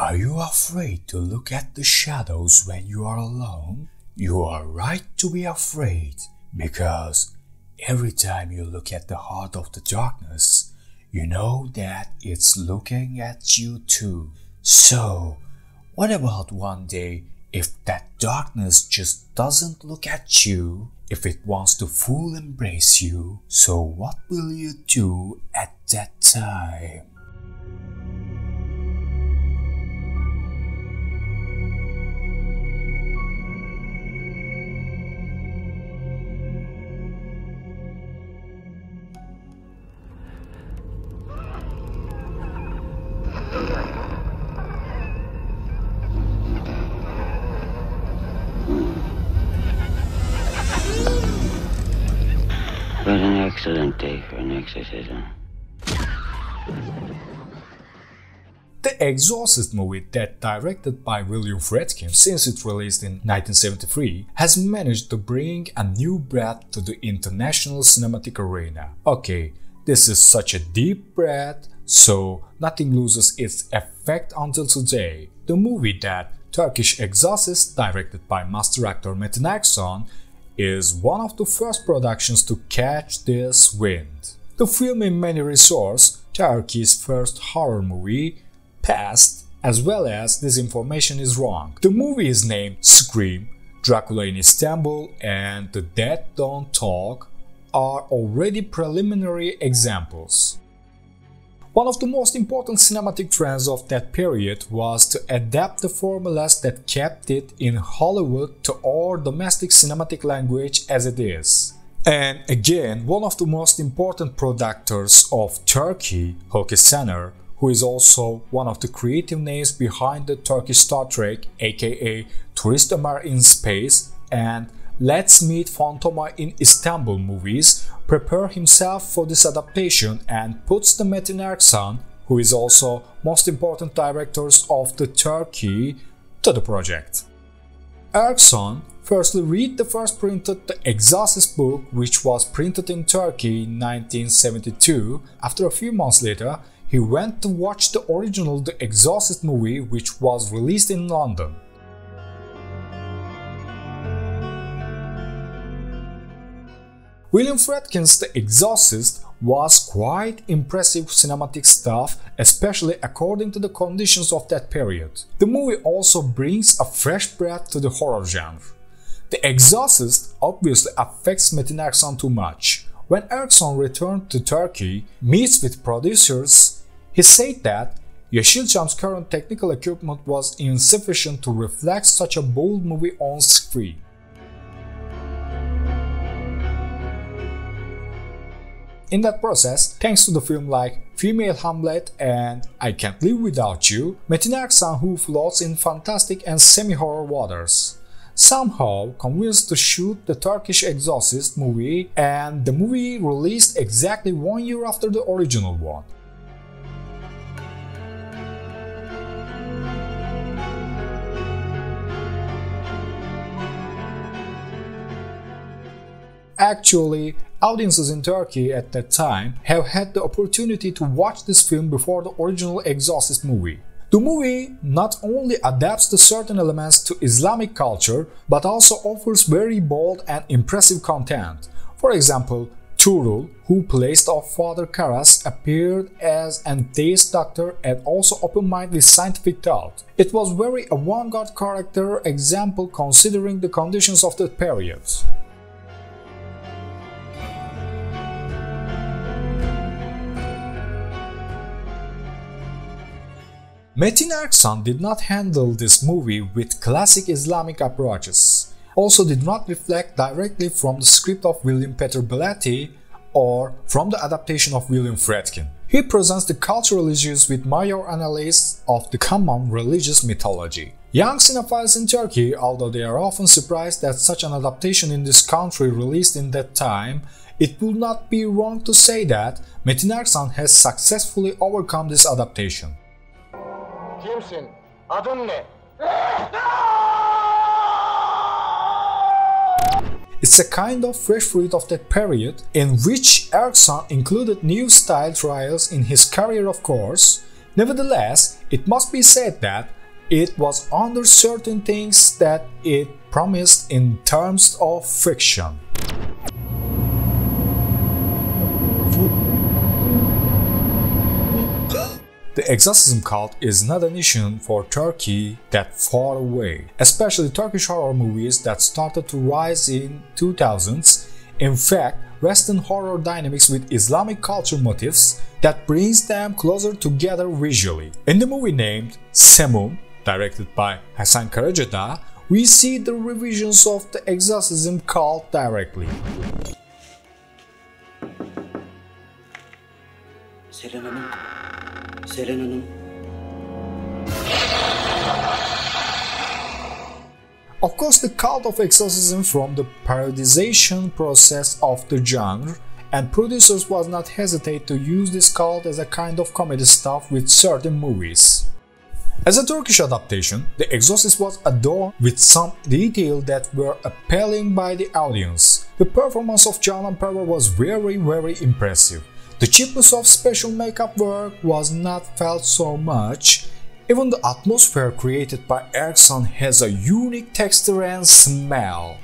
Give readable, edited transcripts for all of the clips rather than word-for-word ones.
Are you afraid to look at the shadows when you are alone? You are right to be afraid, because every time you look at the heart of the darkness, you know that it's looking at you too. So, what about one day if that darkness just doesn't look at you, if it wants to full embrace you? So what will you do at that time? What an excellent day for an exorcism. The Exorcist movie, that directed by William Friedkin since it released in 1973, has managed to bring a new breath to the international cinematic arena. Okay, this is such a deep breath, so nothing loses its effect until today. The movie, that Turkish Exorcist, directed by master actor Metin Erksan, is one of the first productions to catch this wind. The film in many resorts, Turkey's first horror movie, passed, as well as This Information Is Wrong. The movie is named Scream, Dracula in Istanbul, and The Dead Don't Talk are already preliminary examples. One of the most important cinematic trends of that period was to adapt the formulas that kept it in Hollywood to our domestic cinematic language as it is. And again, one of the most important producers of Turkey, Hulusi Sener, who is also one of the creative names behind the Turkish Star Trek, aka Turist Ömer in Space, and Let's Meet Fantoma in Istanbul movies, prepare himself for this adaptation and puts the Metin Erksan, who is also most important directors of the Turkey, to the project. Erksan firstly read the first printed The Exorcist book, which was printed in Turkey in 1972. After a few months later, he went to watch the original The Exorcist movie, which was released in London. William Friedkin's The Exorcist was quite impressive cinematic stuff, especially according to the conditions of that period. The movie also brings a fresh breath to the horror genre. The Exorcist obviously affects Metin Erksan too much. When Erksan returned to Turkey, meets with producers, he said that Yeşilçam's current technical equipment was insufficient to reflect such a bold movie on screen. In that process, thanks to the film like Female Hamlet and I Can't Live Without You, Metin Erksan, who floats in fantastic and semi-horror waters, somehow convinced to shoot the Turkish Exorcist movie, and the movie released exactly 1 year after the original one. Actually, audiences in Turkey at that time have had the opportunity to watch this film before the original Exorcist movie. The movie not only adapts to certain elements to Islamic culture, but also offers very bold and impressive content. For example, Tugrul, who plays Father Carras, appeared as an theist doctor and also open-minded with scientific thought. It was very avant-garde character example considering the conditions of the period. Metin Erksan did not handle this movie with classic Islamic approaches, also did not reflect directly from the script of William Peter Blatty or from the adaptation of William Friedkin. He presents the cultural issues with major analysis of the common religious mythology. Young cinephiles in Turkey, although they are often surprised that such an adaptation in this country released in that time, it would not be wrong to say that Metin Erksan has successfully overcome this adaptation. Kimsin? Adın ne? It's a kind of fresh fruit of that period, in which Erksan included new style trials in his career, of course. Nevertheless, it must be said that it was under certain things that it promised in terms of fiction. The exorcism cult is not an issue for Turkey that far away, especially Turkish horror movies that started to rise in 2000s. In fact, Western horror dynamics with Islamic culture motifs that brings them closer together visually. In the movie named Semum, directed by Hasan Karaca'da, we see the revisions of the exorcism cult directly. Of course, the cult of exorcism from the parodization process of the genre, and producers was not hesitate to use this cult as a kind of comedy stuff with certain movies. As a Turkish adaptation, The Exorcist was adorned with some details that were appealing by the audience. The performance of Canan Perver was very impressive. The cheapness of special makeup work was not felt so much. Even the atmosphere created by Erksan has a unique texture and smell.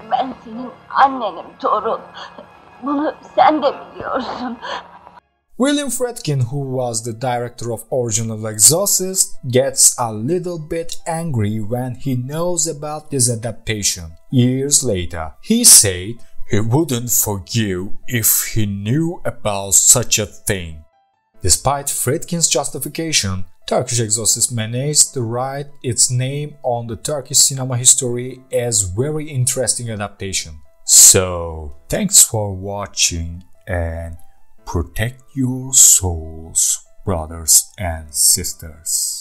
Ben senin annenim Tugrul. Bunu sen de biliyorsun. William Friedkin, who was the director of original Exorcist, gets a little bit angry when he knows about this adaptation. Years later, he said he wouldn't forgive if he knew about such a thing. Despite Friedkin's justification, Turkish Exorcist managed to write its name on the Turkish cinema history as very interesting adaptation. So, thanks for watching and protect your souls, brothers and sisters.